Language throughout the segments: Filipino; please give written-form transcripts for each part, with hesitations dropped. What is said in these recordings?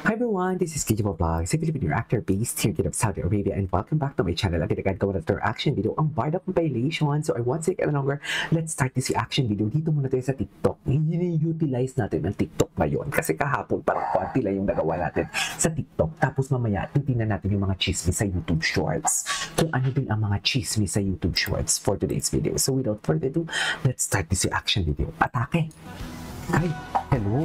Hi everyone, this is Kijimo Vlogs, a Filipino actor based here in Saudi Arabia, and welcome back to my channel. At agad ko na ito reaction video, ang Barda compilation. So I won't take any longer, let's start this reaction video. Dito muna tayo sa TikTok. Hini-utilize natin ang TikTok ngayon kasi kahapon parang konti lang yung nagawa natin sa TikTok. Tapos mamaya, tingnan natin yung mga chismis sa YouTube Shorts. Kung ano din ang mga chismis sa YouTube Shorts for today's video. So without further ado, let's start this reaction video. Atake! Ay, hello!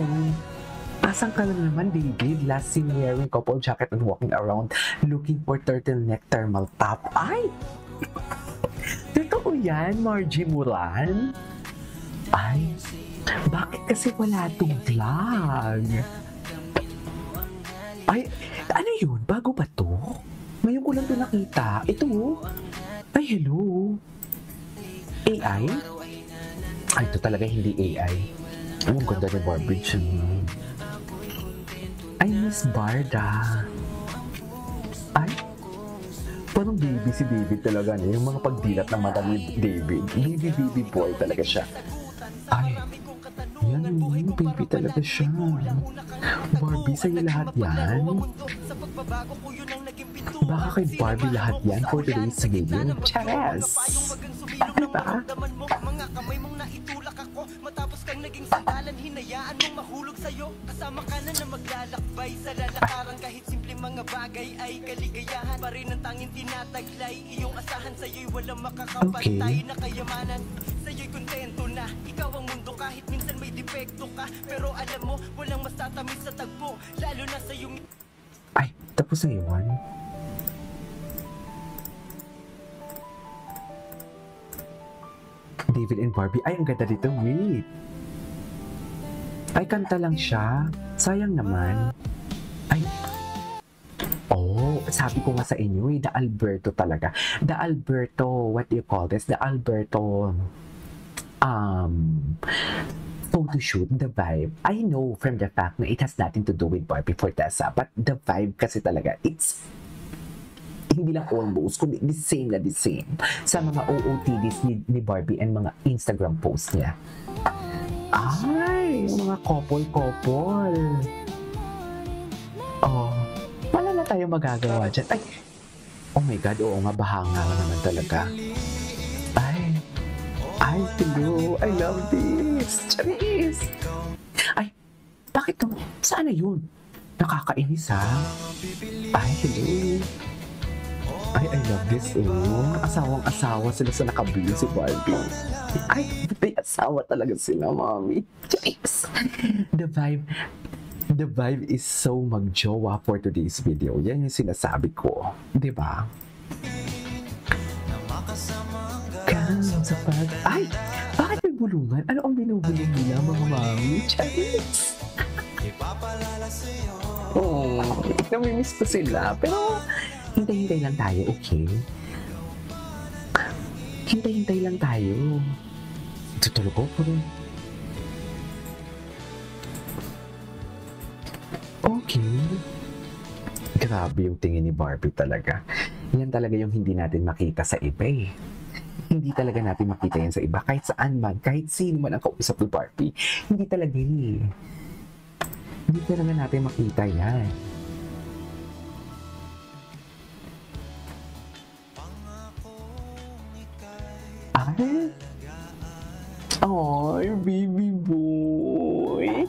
Asan ka na naman, baby? Last seen wearing couple jacket and walking around looking for turtleneck thermal top. Ay! Totoo yan, Margie Muran? Ay, bakit kasi wala itong vlog? Ay, ano yun? Bago ba to? Ngayon ko lang ito nakita. Ito, ay, hello. AI? Ay, ito talaga hindi AI. Ay, ang ganda ni Barbie siya. Ay, Miss Barda. Ay, parang baby si David talaga niya. Yung mga pagdilat ng mata ni David. Baby boy talaga siya. Ay, yan yung baby talaga siya. Barbie, sa'yo lahat yan? Baka kay Barbie lahat yan for today's video. Chares! Ano ba? Mga kamay mong naitulak ako matapos kang naging sandalan, hinayaan mong mahulog sa'yo. Kasama ka na na maglalakbay sa lalakaran, kahit simple mga bagay ay kaligayahan pa rin ang tanging tinataglay. Iyong asahan sa'yo'y walang makakapantay na kayamanan. Sa'yo'y kontento na ikaw ang mundo kahit minsan may depekto ka. Pero alam mo, walang mas tatamis sa tagpo, lalo na sa'yo. Ay, tapos na yun. David and Barbie. Ay, ang ganda dito. Wait. Ay, kanta lang siya. Sayang naman. Ay. Oh, sabi ko nga sa inyo, The Alberto talaga. The Alberto, what do you call this? The Alberto, photoshoot, the vibe. I know from the fact na it has nothing to do with Barbie Fortesa, but the vibe kasi talaga, it's hindi lang almost, kundi the same sa mga OOTDs ni Barbie and mga Instagram posts niya. Ay, mga couple. Oh, wala na tayo magagawa dyan. Ay, oh my God, oo nga, bahanga naman talaga. Ay, hello, I love this. Charis! Ay, bakit ito? Saan na yun? Nakakainis, ha? Ay, hello. Ay, I love this, oh. Asawang-asawa sila sa nakablue si Barbie. Ay, may asawa talaga sila, mommy. Charis! The vibe is so magjowa for today's video. Yan yung sinasabi ko. Diba? Sa pag... Ay! Bakit may bulungan? Ano ang binubulong nila, mga mami? Charis! Oh, namimiss pa sila. Pero, hintay-hintay lang tayo, okay? Hintay-hintay lang tayo. Tutulog ko po rin. Okay. Grabe yung tingin ni Barbie talaga. Yan talaga yung hindi natin makita sa iba eh. Hindi talaga natin makita yan sa iba. Kahit saan man, kahit sino man ang kausap ni Barbie. Hindi talaga eh. Hindi talaga natin makita yan. Ay! Ay, baby boy!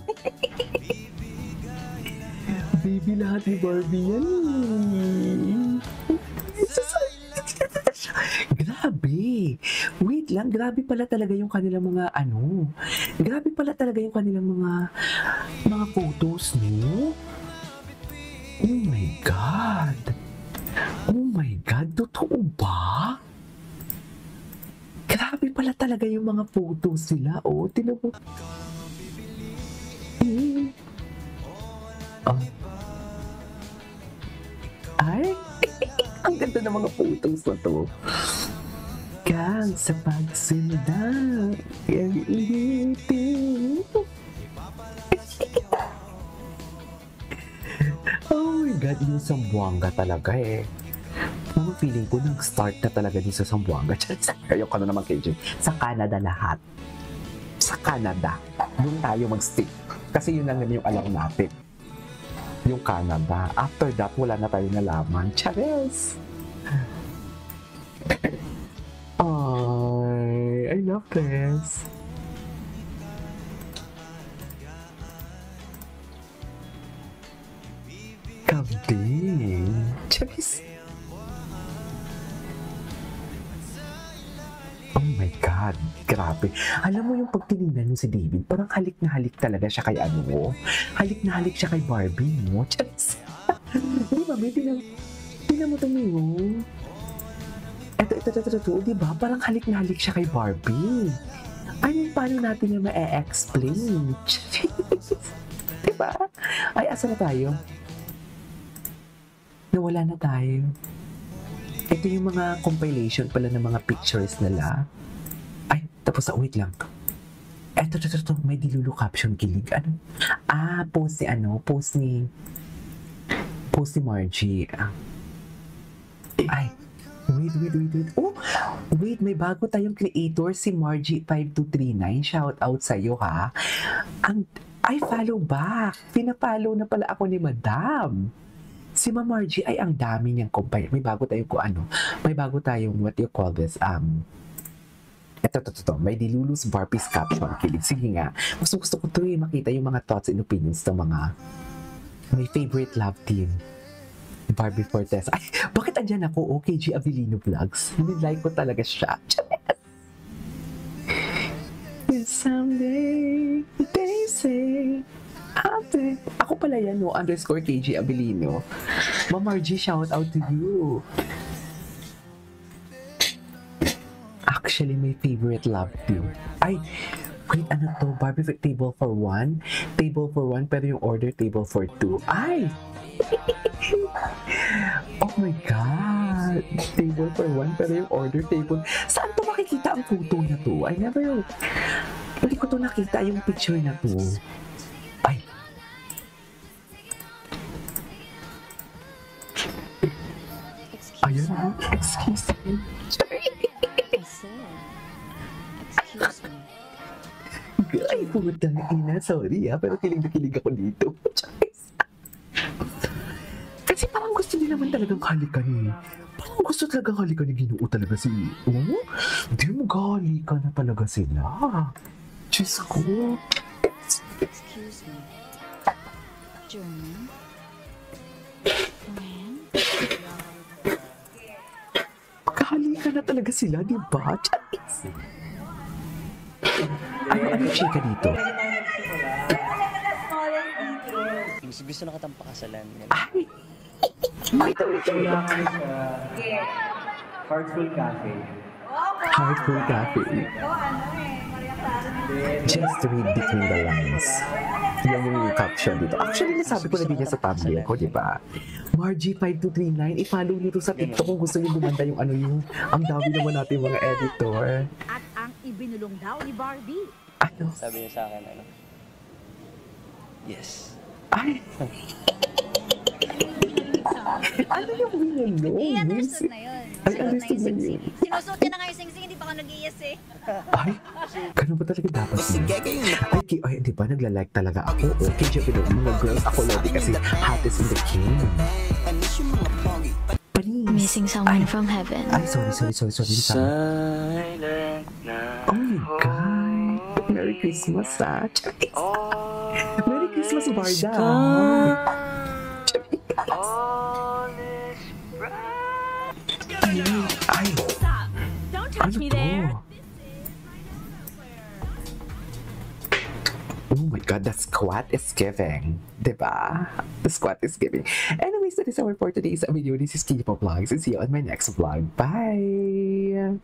Baby lahat ni Barbie yan eh. Grabe! Wait lang, grabe pala talaga yung kanilang mga ano. Grabe pala talaga yung kanilang mga photos, no? Oh my God! Oh my God, totoo ba? Grabe pala talaga yung mga photos nila, oh. Tinan mo. Oh. Ay! Ang ganda ng mga photos na to. Kang sa pagsinda, ang ilitin. Oh my God, yung Sambuanga talaga eh. Ang feeling ko, nag-start na talaga din sa Sambuanga. Ayoko ka na naman, KJ. Sa Canada lahat. Sa Canada. Doon tayo mag-stick. Kasi yun lang yung alam natin. yung Canada. After that, wala na tayong nalaman. Chares! Ay, I love this. Kabing. Charis. Oh my God, grabe. Alam mo yung pag tinignan mo si David, parang halik na halik talaga siya kay ano. Halik na halik siya kay Barbie, no? Charis. Di ba, may tinan mo tumingin. Ito, di ba? Parang halik na halik siya kay Barbie. Ano, paano natin yung ma-explain? Di ba? Ay, asa na tayo? Nawala na tayo. Ito yung mga compilation pala ng mga pictures nila. Ay, tapos wait lang. Eto, may dilulo caption, kilig. Ano? Post ni Margie. Ay, wait. Oh, wait, may bago tayong creator, si Margie5239. Shout out sa'yo, ha? Ay, follow back. Pinapollow na pala ako ni Madam. Si Ma'am Margie ay ang dami niyang compile. May bago tayong what you call this, ito. May dilulus Barbie's caption. Kilig. Sige nga. Gusto ko ito makita yung mga thoughts and opinions ng mga may favorite love team. Barbie Fortes. Ay, bakit andyan ako? OKG Avelino Vlogs. Nilike ko talaga siya. Someday, they say, ate. Ako pala yan, no? _KG Avelino. Ma'am Margie, shout out to you. Actually, my favorite love team. Ay, wait, ano to? Barbie table for one? Table for one, pero yung order table for two. Ay! Oh my God! Table for one, pero yung order table. Saan to makikita ang photo na to? I never... Hindi ko to nakita yung picture na to. Ay! Ayun na. Excuse me. Excuse me. Ay, putang ina. Sorry pero kilig na kilig ako dito. Kasi parang gusto niya naman talagang halikan eh. Parang gusto talagang halikan ni Ginoo talaga si... Oh? Hindi mo halikan na talaga sila. Diyos ko. Excuse me. German? Friend? Magkahalikan na talaga sila, di ba? Charis. Ano chika dito? Gusto na kitang pakasalan. Ay! Wait lang. Heartful Cafe. Heartful Cafe. Just read between the lines. Yan yung caption dito. Actually, nasabi ko na din niya sa thumbnail ko, di ba? Margie5239, i-follow nyo to sa TikTok kung gusto nyo bumanda yung ano yung ang dami naman natin mga editor. At ang ibinulong daw ni Barbie. Ano? Sabi niya sa akin, ano? Yes. Ay! Ano yung binulong? I-understood na yun. Ay, understood na yun. Sinusuot niya na nga yung sing-sing, hindi pa ako nag-iis eh. Ay, ganun ba talaga dapat yun? Ay, di ba nagla-like talaga ako? Okay, Jeff, mga girls ako lagi kasi hottest in the game. Panis. Missing someone from heaven. Ay, sorry. Silent na. Oh my God. Merry Christmas, Charis. Merry Christmas, Barda. All is bright. Ay, Don't ano to? Oh my God, the squat is giving. Diba? The squat is giving. Anyways, that is our for today's video. This is Kipo Vlogs. And see you on my next vlog. Bye!